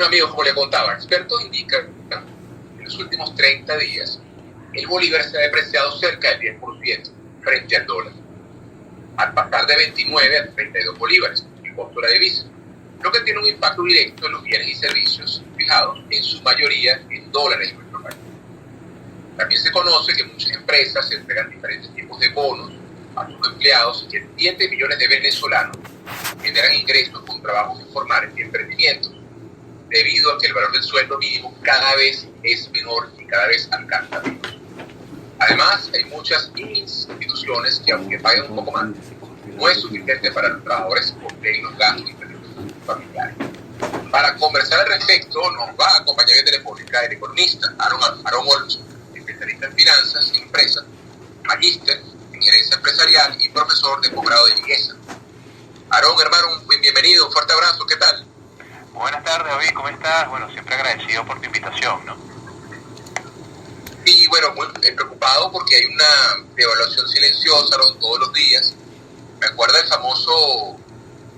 amigos, como le contaba, expertos indican que en los últimos 30 días el bolívar se ha depreciado cerca del 10% frente al dólar, al pasar de 29 a 32 bolívares, el costo de la divisa, lo que tiene un impacto directo en los bienes y servicios fijados, en su mayoría en dólares en nuestro país. También se conoce que muchas empresas entregan diferentes tipos de bonos a sus empleados y que cientos de millones de venezolanos generan ingresos con trabajos informales y emprendimientos, debido a que el valor del sueldo mínimo cada vez es menor y cada vez alcanza menos. Además, hay muchas instituciones que, aunque paguen un poco más, no es suficiente para los trabajadores porque los gastos familiares. Para conversar al respecto, nos va a acompañar en telefónica el economista Aaron Olmos, especialista en finanzas y empresas, magíster en gerencia empresarial y profesor de posgrado de IESA. Aaron, hermano, bienvenido, un fuerte abrazo, ¿qué tal? Buenas tardes, David, ¿cómo estás? Bueno, siempre agradecido por tu invitación, ¿no? Sí, bueno, muy preocupado porque hay una devaluación silenciosa, Aaron, todos los días. Me acuerdo del famoso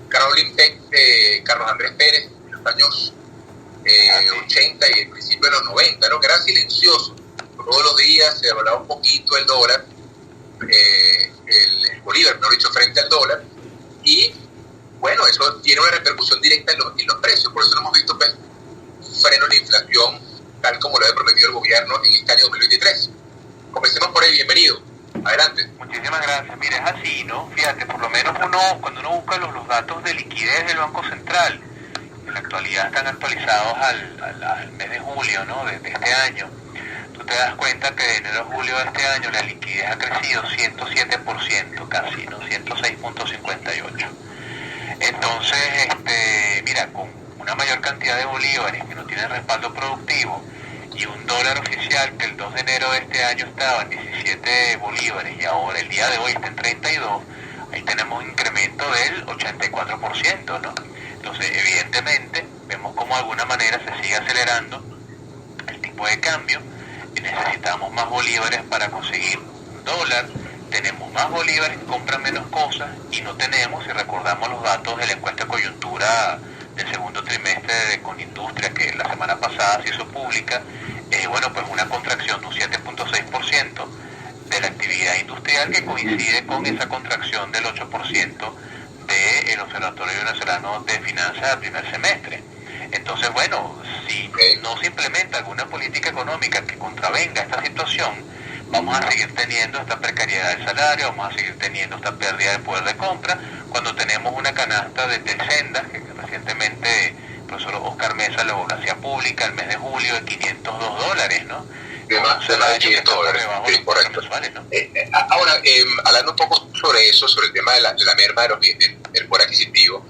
Caroline Peck de Carlos Andrés Pérez en los años 80 y el principio de los 90, ¿no? Que era silencioso. Todos los días se devaluaba un poquito el dólar, el bolívar, mejor dicho, frente al dólar. Y bueno, eso tiene una repercusión directa en los precios. Por eso no hemos visto pues, un freno en la inflación, tal como lo ha prometido el gobierno en este año 2023. Comencemos por ahí, bienvenido. Adelante. Muchísimas gracias. Mira, es así, ¿no? Fíjate, por lo menos cuando uno busca los datos de liquidez del Banco Central, en la actualidad están actualizados al mes de julio, ¿no? De este año. Tú te das cuenta que de enero a julio de este año la liquidez ha crecido 107% casi, ¿no? 106.58. Entonces, mira, con una mayor cantidad de bolívares que no tienen respaldo productivo y un dólar oficial que el 2 de enero de este año estaba en 17 bolívares y ahora el día de hoy está en 32, ahí tenemos un incremento del 84%, ¿no? Entonces, evidentemente, vemos cómo de alguna manera se sigue acelerando el tipo de cambio y necesitamos más bolívares para conseguir dólar. Tenemos más bolívares que compran menos cosas y no tenemos, si recordamos los datos de la encuesta de coyuntura del segundo trimestre de Conindustria que la semana pasada se hizo pública, bueno, pues una contracción de un 7.6% de la actividad industrial que coincide con esa contracción del 8% del Observatorio Venezolano de Finanzas del primer semestre. Entonces, bueno, si no se implementa alguna política económica que contravenga esta situación, vamos a seguir teniendo esta precariedad del salario, vamos a seguir teniendo esta pérdida de poder de compra, cuando tenemos una canasta de sendas, que recientemente el profesor Oscar Mesa lo hacía pública el mes de julio de $502, ¿no? De más de $500, sí, correcto. ¿No? Ahora, hablando un poco sobre eso, sobre el tema de la merma del poder adquisitivo,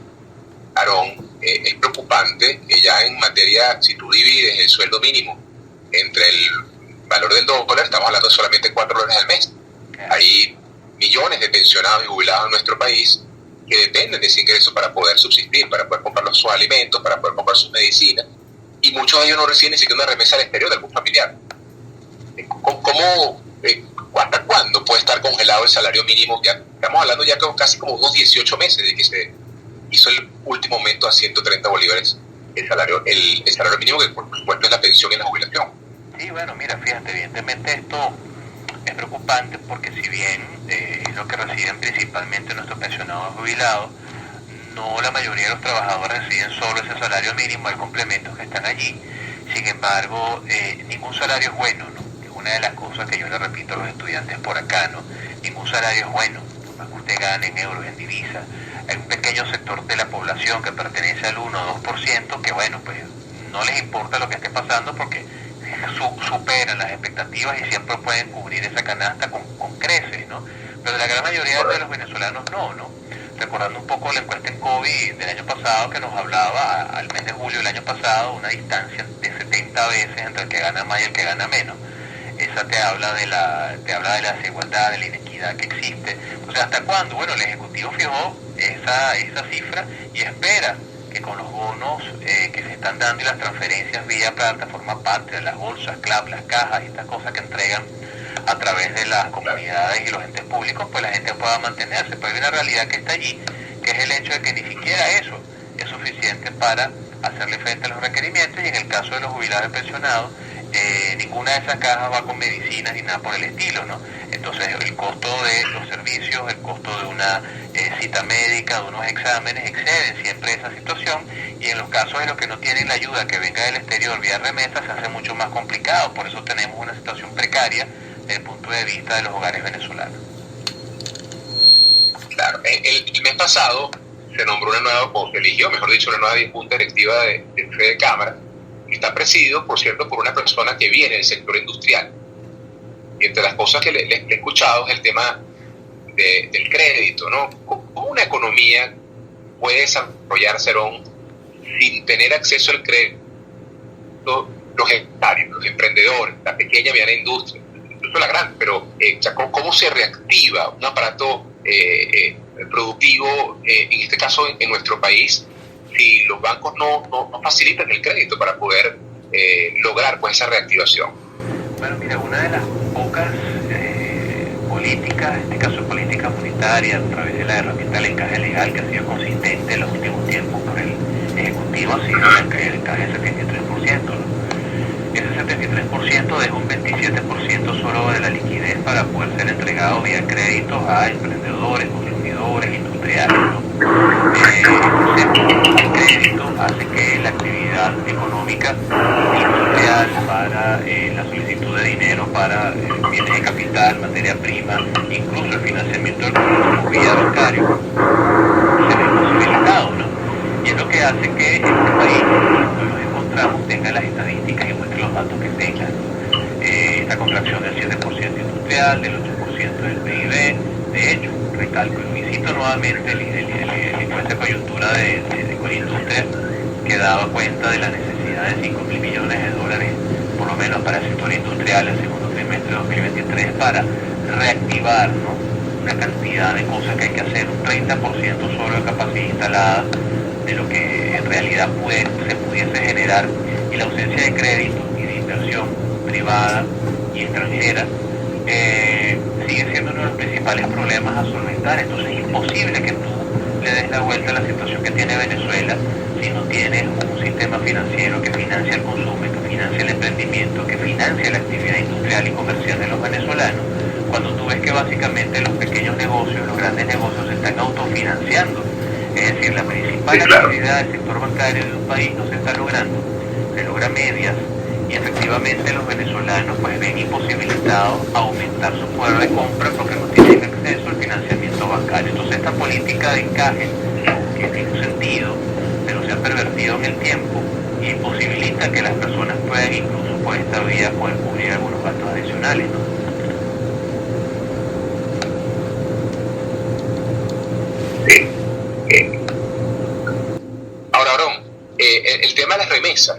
Aarón, es preocupante que ya en materia, si tú divides el sueldo mínimo entre el valor del dólar, estamos hablando de solamente $4 al mes. Hay millones de pensionados y jubilados en nuestro país que dependen de ese ingreso para poder subsistir, para poder comprar sus alimentos, para poder comprar sus medicinas, y muchos de ellos no reciben ni siquiera una remesa al exterior de algún familiar. ¿Hasta cuándo puede estar congelado el salario mínimo? Ya estamos hablando ya casi como unos 18 meses de que se hizo el último aumento a 130 bolívares el salario mínimo, que por supuesto es la pensión y la jubilación. Sí, bueno, mira, fíjate, evidentemente esto es preocupante porque si bien es lo que reciben principalmente nuestros pensionados jubilados, no la mayoría de los trabajadores reciben solo ese salario mínimo, hay complementos que están allí. Sin embargo, ningún salario es bueno, ¿no? Es una de las cosas que yo le repito a los estudiantes por acá, ¿no? Ningún salario es bueno, por más que usted gane en euros, en divisas. Hay un pequeño sector de la población que pertenece al 1 o 2% que, bueno, pues no les importa lo que esté pasando porque superan las expectativas y siempre pueden cubrir esa canasta con creces, ¿no? Pero la gran mayoría de los venezolanos no. Recordando un poco la encuesta en COVID del año pasado que nos hablaba al mes de julio del año pasado, una distancia de 70 veces entre el que gana más y el que gana menos. Esa te habla de la desigualdad, de la inequidad que existe. O sea, ¿hasta cuándo? Bueno, el Ejecutivo fijó esa cifra y espera que con los bonos que se están dando y las transferencias vía plataforma Patria, las bolsas, CLAP, las cajas y estas cosas que entregan a través de las comunidades y los entes públicos, pues la gente pueda mantenerse. Pero hay una realidad que está allí, que es el hecho de que ni siquiera eso es suficiente para hacerle frente a los requerimientos, y en el caso de los jubilados y pensionados, ninguna de esas cajas va con medicinas ni nada por el estilo, ¿no? Entonces el costo de los servicios, el costo de una cita médica, de unos exámenes, exceden siempre esa situación, y en los casos de los que no tienen la ayuda que venga del exterior vía remesa se hace mucho más complicado. Por eso tenemos una situación precaria desde el punto de vista de los hogares venezolanos. Claro, el mes pasado se nombró una nueva, o se eligió, mejor dicho, una nueva junta directiva de Fede Cámara, que está presidido, por cierto, por una persona que viene del sector industrial. Y entre las cosas que le he escuchado es el tema del crédito, ¿no? ¿Cómo una economía puede desarrollarse, sin tener acceso al crédito? Los empresarios, los emprendedores, la pequeña y mediana industria, incluso la gran, pero ¿cómo se reactiva un aparato productivo, en este caso en nuestro país, si los bancos no facilitan el crédito para poder lograr pues esa reactivación? Bueno, mira, una de las pocas políticas, en este caso política monetaria, a través de la herramienta del encaje legal, que ha sido consistente en los últimos tiempos por el Ejecutivo, ha sido el encaje del 73%, ¿no? Ese 73% deja un 27% solo de la liquidez para poder ser entregado vía créditos a emprendedores, consumidores, industriales, ¿no? Entonces, el crédito hace que la actividad económica industrial para la solicitud de dinero para bienes de capital, materia prima, incluso el financiamiento del consumo vía bancario, se ve imposibilitado, ¿no? Y es lo que hace que este país, cuando nos encontramos, tenga las estadísticas y muestre los datos que tenga. Esta contracción del 7% industrial, del 8% del PIB. De hecho, recalco y cito nuevamente el encuesta de coyuntura de Colindustria, que daba cuenta de la necesidad de 5.000 millones de dólares, por lo menos para el sector industrial, el segundo trimestre de 2023, para reactivar, ¿no?, una cantidad de cosas que hay que hacer, un 30% solo de capacidad instalada de lo que en realidad se pudiese generar, y la ausencia de crédito y de inversión privada y extranjera sigue siendo uno de los principales problemas a solventar. Entonces es imposible que tú le des la vuelta a la situación que tiene Venezuela si no tienes un sistema financiero que financia el consumo, que financia el emprendimiento, que financia la actividad industrial y comercial de los venezolanos, cuando tú ves que básicamente los pequeños negocios, los grandes negocios se están autofinanciando. Es decir, la principal actividad del sector bancario de un país no se está logrando, se logra medias, y efectivamente los venezolanos pues ven imposibilitados a aumentar su poder de compra porque no tienen acceso al financiamiento bancario. Entonces esta política de encaje, que tiene un sentido, pero se ha pervertido en el tiempo y imposibilita que las personas puedan incluso por esta vía poder cubrir algunos gastos adicionales, ¿no? Ahora, Aarón, el tema de las remesas.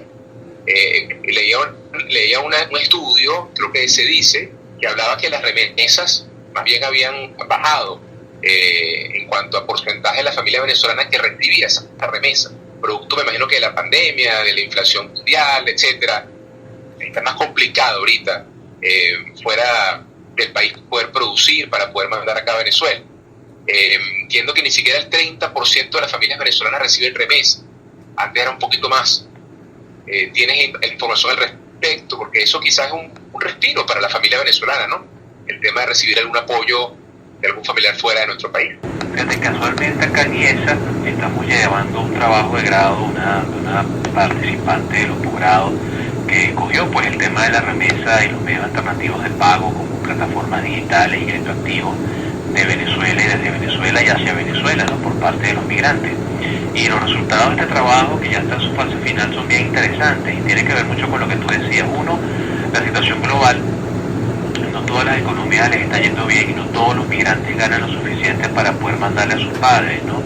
Leía un estudio, creo que se dice, que hablaba que las remesas más bien habían bajado en cuanto a porcentaje de la familia venezolana que recibía esa remesa, producto, me imagino, que de la pandemia, de la inflación mundial, etcétera. Está más complicado ahorita fuera del país poder producir para poder mandar acá a Venezuela. Entiendo que ni siquiera el 30% de las familias venezolanas reciben remesa. Antes era un poquito más. ¿Tienes información al respecto? Porque eso quizás es un respiro para la familia venezolana, ¿no? El tema de recibir algún apoyo de algún familiar fuera de nuestro país. Fíjate, casualmente acá en IESA estamos llevando un trabajo de grado, una participante de los posgrados que cogió pues el tema de la remesa y los medios alternativos de pago como plataformas digitales y crédito activo de Venezuela y desde Venezuela y hacia Venezuela, ¿no?, por parte de los migrantes. Y los resultados de este trabajo, que ya está en su fase final, son bien interesantes y tiene que ver mucho con lo que tú decías. Uno, la situación global. No todas las economías les está yendo bien y no todos los migrantes ganan lo suficiente para poder mandarle a sus padres, ¿no?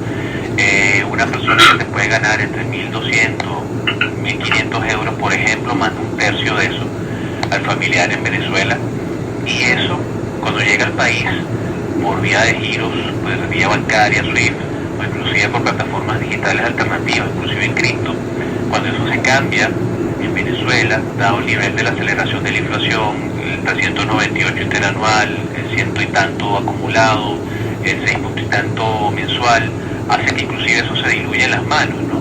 Una persona que te puede ganar entre 1.200, 1.500 euros, por ejemplo, manda un tercio de eso al familiar en Venezuela, y eso, cuando llega al país, por vía de giros, pues vía bancaria, SWIFT, o inclusive por plataformas digitales alternativas, inclusive en cripto, cuando eso se cambia en Venezuela, dado el nivel de la aceleración de la inflación, el 398 interanual, el 100 y tanto acumulado, el 6 y tanto mensual, hace que inclusive eso se diluya en las manos, ¿no?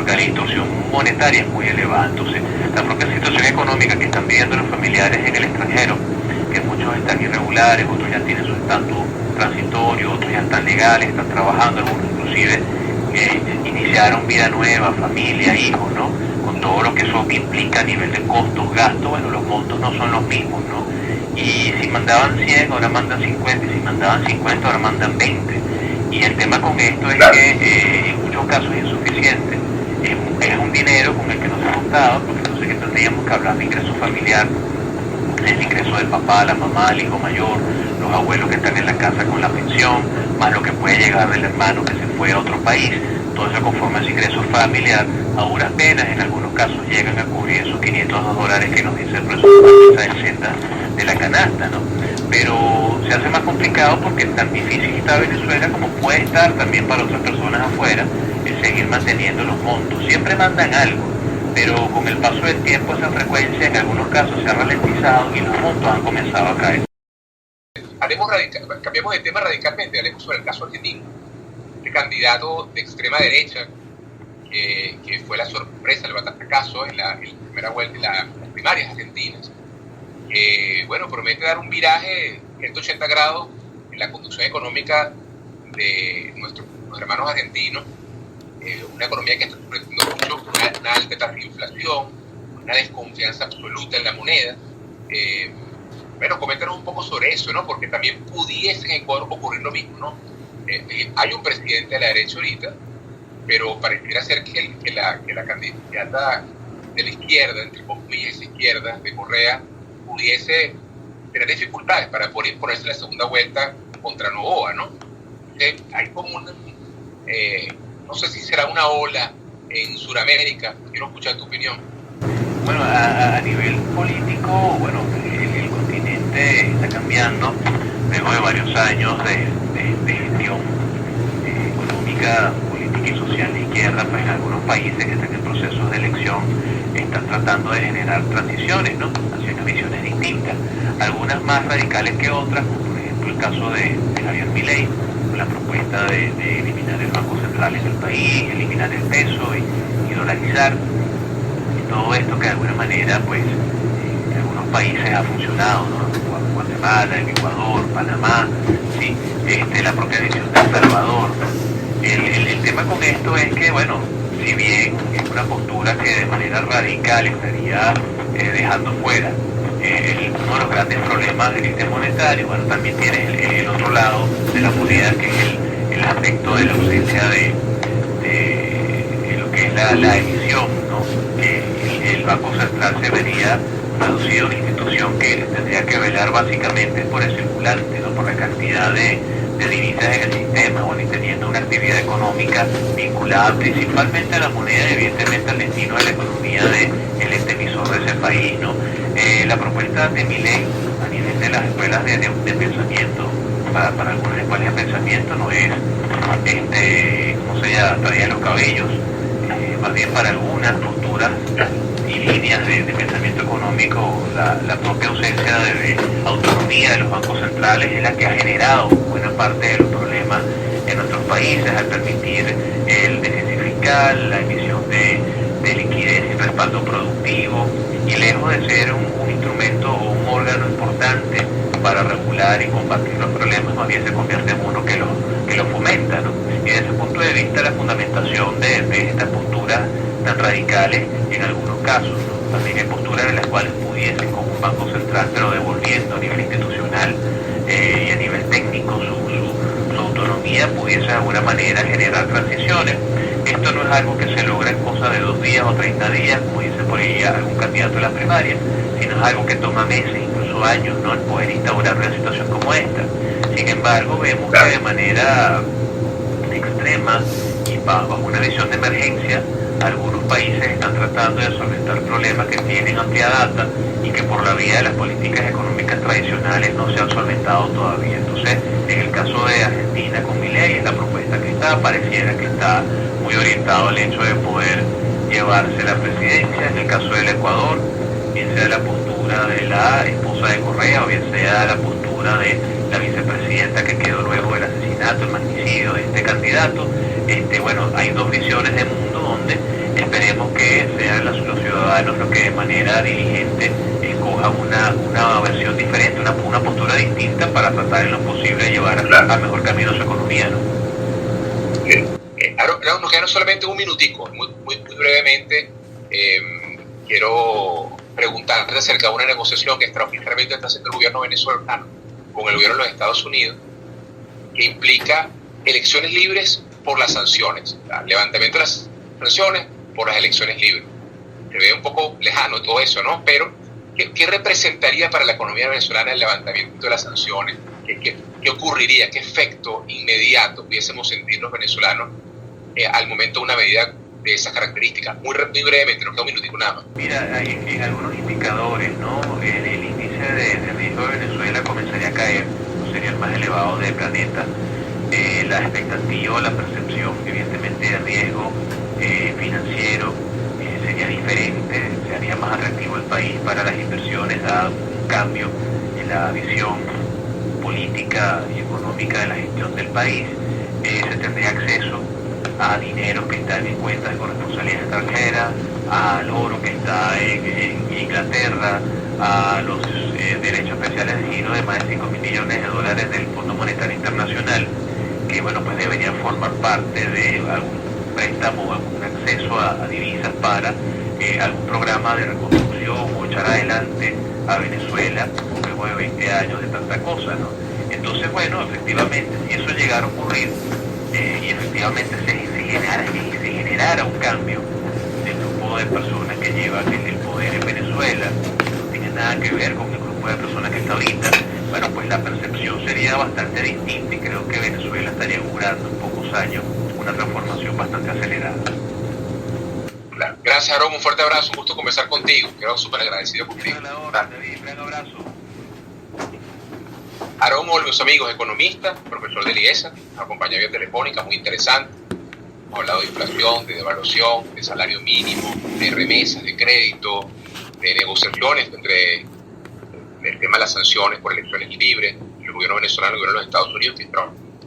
porque la distorsión monetaria es muy elevada. Entonces, la propia situación económica que están viviendo los familiares en el extranjero, que muchos están irregulares, otros ya tienen su estatus transitorio, otros ya están legales, están trabajando, algunos inclusive iniciaron vida nueva, familia, hijos, ¿no? Con todo lo que eso implica a nivel de costos, gastos, bueno, los montos no son los mismos, ¿no? Y si mandaban 100, ahora mandan 50, y si mandaban 50, ahora mandan 20. Y el tema con esto es que en muchos casos es insuficiente. Es un dinero con el que no se ha contado, porque entonces que tendríamos que hablar de ingreso familiar, el ingreso del papá, la mamá, el hijo mayor, los abuelos que están en la casa con la pensión, más lo que puede llegar del hermano que se fue a otro país. Todo eso conforma ese ingreso familiar, a duras penas en algunos casos llegan a cubrir esos $502 que nos dice el presupuesto de senda de la canasta, ¿no? Pero se hace más complicado porque tan difícil está Venezuela como puede estar también para otras personas afuera el seguir manteniendo los montos. Siempre mandan algo, pero con el paso del tiempo esa frecuencia en algunos casos se ha ralentizado y los montos han comenzado a caer. Cambiamos de tema radicalmente, hablemos sobre el caso argentino. Este candidato de extrema derecha, que fue la sorpresa, el batacazo en la primera vuelta, en las primarias argentinas, bueno, promete dar un viraje 180 grados en la conducción económica de nuestros hermanos argentinos, una economía que está sufriendo mucho, una alta tasa de inflación, una desconfianza absoluta en la moneda. Bueno, coméntanos un poco sobre eso, ¿no? Porque también pudiese en Ecuador ocurrir lo mismo, ¿no? Hay un presidente de la derecha ahorita, pero pareciera ser que la candidata de la izquierda, entre comillas izquierda, de Correa, pudiese tener dificultades para poder imponerse en la segunda vuelta contra Noboa, ¿no? Hay como no sé si será una ola en Sudamérica. Quiero escuchar tu opinión. Bueno, a nivel político, bueno, el continente está cambiando luego de varios años de gestión económica, política y social de izquierda. Pues en algunos países que están en procesos de elección están tratando de generar transiciones, ¿no?, hacia unas visiones distintas, algunas más radicales que otras, como por ejemplo el caso de Javier Milei, con la propuesta de eliminar el Banco Central en el país, eliminar el peso y dolarizar. Todo esto que de alguna manera, pues, en algunos países ha funcionado, ¿no? Guatemala, el Ecuador, Panamá, ¿sí? La propia decisión de El Salvador. El tema con esto es que, bueno, si bien es una postura que de manera radical estaría dejando fuera uno de los grandes problemas del sistema monetario, bueno, también tiene el otro lado de la moneda, que es el aspecto de la ausencia de lo que es la emisión, ¿no? El Banco Central se vería reducido a una institución que tendría que velar básicamente por el circulante, ¿no?, por la cantidad de divisas en el sistema, bueno, y teniendo una actividad económica vinculada principalmente a la moneda y evidentemente al destino de la economía del ente emisor de ese país, ¿no? La propuesta de Milei a nivel de las escuelas de pensamiento, para algunas escuelas de pensamiento no es, ¿cómo se llama?, traía los cabellos, más bien para algunas posturas y líneas de pensamiento económico, la propia ausencia de autonomía de los bancos centrales es la que ha generado buena parte de los problemas en nuestros países, al permitir el déficit fiscal, la emisión de liquidez y respaldo productivo, y lejos de ser un instrumento o un órgano importante para regular y combatir los problemas, más bien se convierte en uno que lo fomenta, ¿no? Y desde ese punto de vista la fundamentación de estas posturas tan radicales en algunos casos, ¿no? También hay posturas en las cuales pudiesen, como un banco central, pero devolviendo a nivel institucional y a nivel técnico su autonomía, pudiese de alguna manera generar transiciones. Esto no es algo que se logra en cosa de 2 días o 30 días, como dice por ahí algún candidato a la primaria, sino es algo que toma meses, incluso años, ¿no?, el poder instaurar una situación como esta. Sin embargo, vemos que de manera extrema y bajo una visión de emergencia, algunos países están tratando de solventar problemas que tienen amplia data y que por la vía de las políticas económicas tradicionales no se han solventado todavía. Entonces, en el caso de Argentina con Milei, la propuesta que pareciera que está muy orientado al hecho de poder llevarse la presidencia. En el caso del Ecuador, bien sea la postura de la esposa de Correa o bien sea la postura de la vicepresidenta que quedó luego del asesinato, el magnicidio de este candidato, bueno, hay dos visiones de mundo donde esperemos que sean los ciudadanos los que de manera diligente escojan una versión diferente, una postura distinta para tratar en lo posible de llevar a mejor camino su economía, ¿no? Ahora nos queda solamente un minutico, muy brevemente. Quiero preguntarte acerca de una negociación que extraordinariamente está haciendo el gobierno venezolano con el gobierno de los Estados Unidos, que implica elecciones libres por las sanciones, levantamiento de las sanciones por las elecciones libres. Se ve un poco lejano todo eso, ¿no? Pero, ¿qué representaría para la economía venezolana el levantamiento de las sanciones? ¿Qué ocurriría? ¿Qué efecto inmediato pudiésemos sentir los venezolanos al momento de una medida de esas características? Muy brevemente, nos queda un minutico nada más. Mira, en algunos indicadores, ¿no? El índice de riesgo de Venezuela comenzaría a caer, no sería el más elevado del planeta. La expectativa, la percepción, evidentemente, de riesgo financiero sería diferente, sería más atractivo el país para las inversiones, dado un cambio en la visión política y económica de la gestión del país. Se tendría acceso a dinero que está en cuentas de corresponsabilidad extranjera, al oro que está en Inglaterra, a los derechos especiales de giro de más de 5.000 millones de dólares del Fondo Monetario Internacional, que bueno, pues deberían formar parte de algún préstamo, algún acceso a divisas para algún programa de reconstrucción o echar adelante a Venezuela luego de 20 años de tanta cosa, ¿no? Entonces, bueno, efectivamente, si eso llegara a ocurrir y efectivamente se generara un cambio del grupo de personas que llevan el poder en Venezuela, no tiene nada que ver con el grupo de personas que está ahorita, bueno, pues la percepción sería bastante distinta y creo que Venezuela estaría augurando en pocos años una transformación bastante acelerada. Claro. Gracias, Aarón, un fuerte abrazo, un gusto conversar contigo, quedo súper agradecido contigo. David, un abrazo. Aarón Olmos, amigos, economista, profesor de IESA, nos acompaña vía telefónica, muy interesante. Hemos hablado de inflación, de devaluación, de salario mínimo, de remesas, de crédito, de negociaciones entre el tema de las sanciones por elecciones libres, el gobierno venezolano y el gobierno de los Estados Unidos, que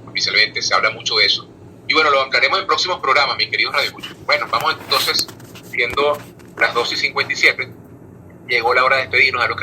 oficialmente se habla mucho de eso. Y bueno, lo ampliaremos en próximos programas, mis queridos radioescuchas. Bueno, vamos entonces, siendo las 2:57, llegó la hora de despedirnos a los